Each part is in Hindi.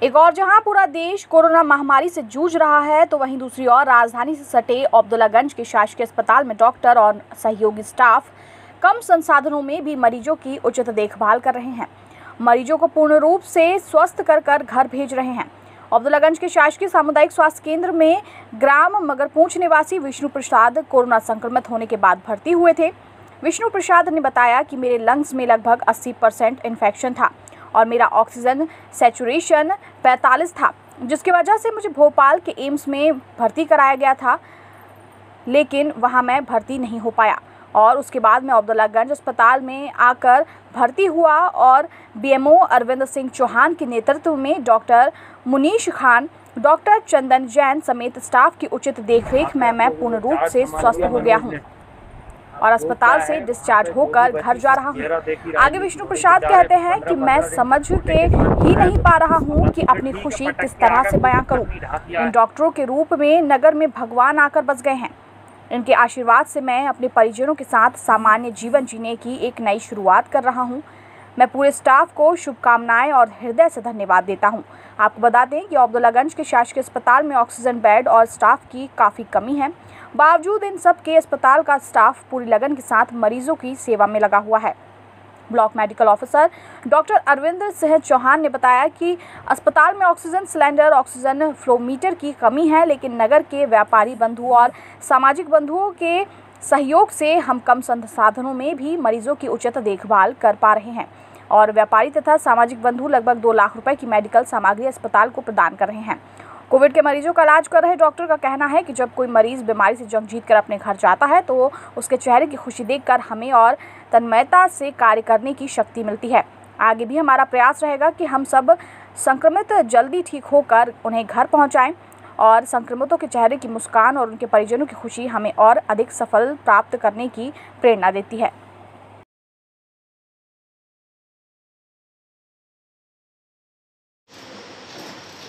एक और जहां पूरा देश कोरोना महामारी से जूझ रहा है, तो वहीं दूसरी ओर राजधानी से सटे अब्दुल्लागंज के शासकीय अस्पताल में डॉक्टर और सहयोगी स्टाफ कम संसाधनों में भी मरीजों की उचित देखभाल कर रहे हैं। मरीजों को पूर्ण रूप से स्वस्थ कर घर भेज रहे हैं। अब्दुल्लागंज के शासकीय सामुदायिक स्वास्थ्य केंद्र में ग्राम मगरपूंछ निवासी विष्णु प्रसाद कोरोना संक्रमित होने के बाद भर्ती हुए थे। विष्णु प्रसाद ने बताया कि मेरे लंग्स में लगभग 80% इन्फेक्शन था और मेरा ऑक्सीजन सैचुरेशन 45 था, जिसकी वजह से मुझे भोपाल के एम्स में भर्ती कराया गया था, लेकिन वहां मैं भर्ती नहीं हो पाया और उसके बाद मैं अब्दुल्लागंज अस्पताल में आकर भर्ती हुआ और बीएमओ अरविंद सिंह चौहान के नेतृत्व में डॉक्टर मुनीश खान, डॉक्टर चंदन जैन समेत स्टाफ की उचित देखरेख में मैं पूर्ण रूप से स्वस्थ हो गया हूँ और अस्पताल से डिस्चार्ज होकर घर जा रहा हूँ। आगे विष्णु प्रसाद कहते हैं कि मैं समझ के ही नहीं पा रहा हूँ कि अपनी खुशी किस तरह से बयां करूँ। इन डॉक्टरों के रूप में नगर में भगवान आकर बस गए हैं। इनके आशीर्वाद से मैं अपने परिजनों के साथ सामान्य जीवन जीने की एक नई शुरुआत कर रहा हूँ। मैं पूरे स्टाफ को शुभकामनाएं और हृदय से धन्यवाद देता हूँ। आपको बता दें कि अब्दुल्लागंज के शासकीय अस्पताल में ऑक्सीजन बेड और स्टाफ की काफ़ी कमी है। बावजूद इन सब के अस्पताल का स्टाफ पूरी लगन के साथ मरीजों की सेवा में लगा हुआ है। Block medical officer doctor Arvind Singh Chauhan ने बताया कि अस्पताल में ऑक्सीजन सिलेंडर, ऑक्सीजन फ्लोमीटर की कमी है, लेकिन नगर के व्यापारी बंधु और सामाजिक बंधुओं के सहयोग से हम कम संसाधनों में भी मरीजों की उचित देखभाल कर पा रहे हैं और व्यापारी तथा सामाजिक बंधु लगभग 2 लाख रुपए की मेडिकल सामग्री अस्पताल को प्रदान कर रहे हैं। कोविड के मरीजों का इलाज कर रहे डॉक्टर का कहना है कि जब कोई मरीज बीमारी से जंग जीत कर अपने घर जाता है तो उसके चेहरे की खुशी देखकर हमें और तन्मयता से कार्य करने की शक्ति मिलती है। आगे भी हमारा प्रयास रहेगा कि हम सब संक्रमित जल्दी ठीक होकर उन्हें घर पहुंचाएं और संक्रमितों के चेहरे की मुस्कान और उनके परिजनों की खुशी हमें और अधिक सफल प्राप्त करने की प्रेरणा देती है।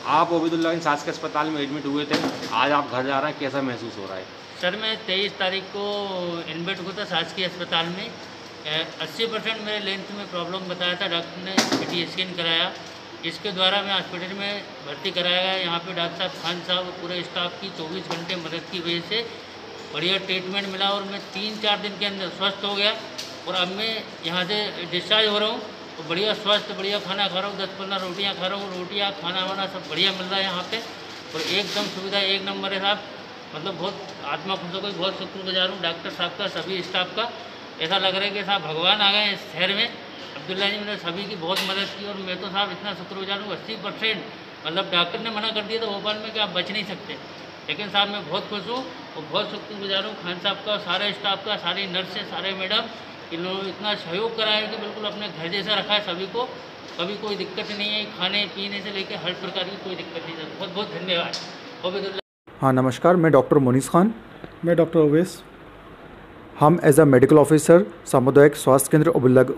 आप अब्दुल्लागंज शासकीय अस्पताल में एडमिट हुए थे, आज आप घर जा रहे हैं, कैसा महसूस हो रहा है? सर, मैं 23 तारीख को एडमिट हुआ था शासकीय अस्पताल में। 80% मेरे लेंथ में प्रॉब्लम बताया था डॉक्टर ने। CT स्कैन कराया, इसके द्वारा मैं हॉस्पिटल में भर्ती कराया गया। यहाँ पे डॉक्टर साहब, खान साहब और पूरे स्टाफ की 24 घंटे मदद की वजह से बढ़िया ट्रीटमेंट मिला और मैं 3-4 दिन के अंदर स्वस्थ हो गया और अब मैं यहाँ से डिस्चार्ज हो रहा हूँ तो बढ़िया स्वस्थ, बढ़िया खाना खा रहा हूँ। 10-15 रोटियाँ खा रहा हूँ। रोटियाँ, खाना वाना सब बढ़िया मिल रहा है यहाँ पे और एकदम सुविधा एक नंबर है साहब। मतलब बहुत आत्मा खुश हो गई, बहुत शुक्रगुजार हूँ डॉक्टर साहब का, सभी स्टाफ का। ऐसा लग रहा है कि साहब भगवान आ गए इस शहर में। अब्दुल्ला जी ने सभी की बहुत मदद की और मैं तो साहब इतना शुक्रगुजार हूँ। 80% मतलब डॉक्टर ने मना कर दिया था भोपाल में कि आप बच नहीं सकते, लेकिन साहब मैं बहुत खुश हूँ और बहुत शुक्रगुजार हूँ खान साहब का, सारे स्टाफ का, सारी नर्सें, सारे मैडम, इन लोगों ने इतना सहयोग करा है कि बिल्कुल अपने घर जैसा रखा है सभी को। कभी कोई दिक्कत नहीं है, खाने पीने से लेकर हर प्रकार की कोई दिक्कत नहीं है। बहुत बहुत धन्यवाद। हाँ नमस्कार, मैं डॉक्टर मुनीस खान। मैं डॉक्टर अवैस। हम एज अ मेडिकल ऑफिसर सामुदायिक स्वास्थ्य केंद्र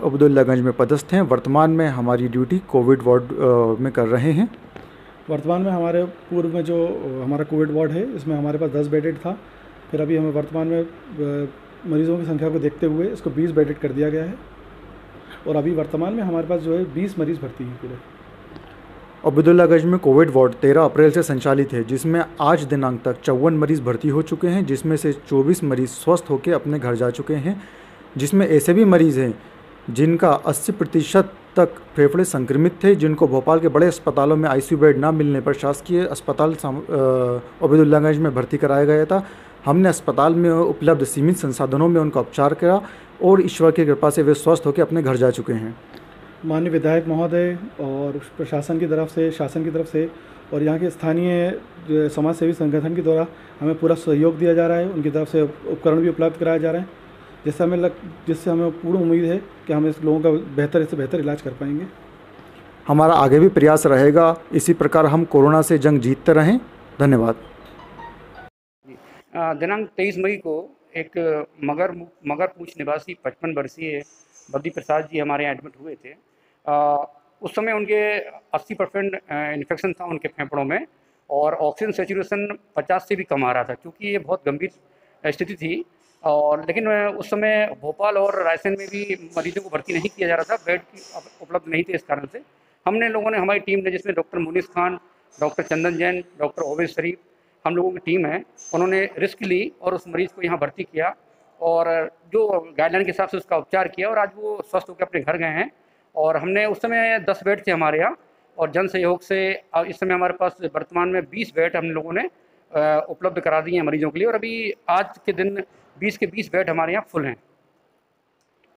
अब्दुल्लागंज में पदस्थ हैं। वर्तमान में हमारी ड्यूटी कोविड वार्ड में कर रहे हैं। वर्तमान में हमारे पूर्व में जो हमारा कोविड वार्ड है, इसमें हमारे पास 10 बेडेड था। फिर अभी हमें वर्तमान में मरीज़ों की संख्या को देखते हुए इसको 20 बेडेड कर दिया गया है और अभी वर्तमान में हमारे पास जो है 20 मरीज़ भर्ती हैं पूरे। अब्दुल्लागंज में कोविड वार्ड 13 अप्रैल से संचालित है, जिसमें आज दिनांक तक 54 मरीज़ भर्ती हो चुके हैं, जिसमें से 24 मरीज़ स्वस्थ होकर अपने घर जा चुके हैं। जिसमें ऐसे भी मरीज़ हैं जिनका 80% तक फेफड़े संक्रमित थे, जिनको भोपाल के बड़े अस्पतालों में ICU बेड ना मिलने पर शासकीय अस्पताल अब्दुल्लागंज में भर्ती कराया गया था। हमने अस्पताल में उपलब्ध सीमित संसाधनों में उनका उपचार किया और ईश्वर की कृपा से वे स्वस्थ होकर अपने घर जा चुके हैं। माननीय विधायक महोदय और प्रशासन की तरफ से, शासन की तरफ से और यहाँ के स्थानीय समाज सेवी संगठन के द्वारा हमें पूरा सहयोग दिया जा रहा है। उनकी तरफ से उपकरण भी उपलब्ध कराए जा रहे हैं, जिससे हमें पूर्ण उम्मीद है कि हम इस लोगों का बेहतर से बेहतर इलाज कर पाएंगे। हमारा आगे भी प्रयास रहेगा, इसी प्रकार हम कोरोना से जंग जीतते रहें। धन्यवाद। दिनांक 23 मई को एक मगरपूंछ निवासी 55 वर्षीय बद्री प्रसाद जी हमारे यहाँ एडमिट हुए थे। उस समय उनके 80% इन्फेक्शन था उनके फेफड़ों में और ऑक्सीजन सैचुरेशन 50 से भी कम आ रहा था, क्योंकि ये बहुत गंभीर स्थिति थी। और लेकिन उस समय भोपाल और रायसेन में भी मरीजों को भर्ती नहीं किया जा रहा था, बेड की उपलब्ध नहीं थे। इस कारण से हमने लोगों ने, हमारी टीम ने, जिसमें डॉक्टर मुनीस खान, डॉक्टर चंदन जैन, डॉक्टर ओवैस शरीफ, हम लोगों की टीम है, उन्होंने रिस्क ली और उस मरीज़ को यहाँ भर्ती किया और जो गाइडलाइन के हिसाब से उसका उपचार किया और आज वो स्वस्थ होकर अपने घर गए हैं। और हमने उस समय 10 बेड थे हमारे यहाँ और जन सहयोग से इस समय हमारे पास वर्तमान में 20 बेड हम लोगों ने उपलब्ध करा दिए हैं मरीजों के लिए और अभी आज के दिन 20 के 20 बेड हमारे यहाँ फुल हैं।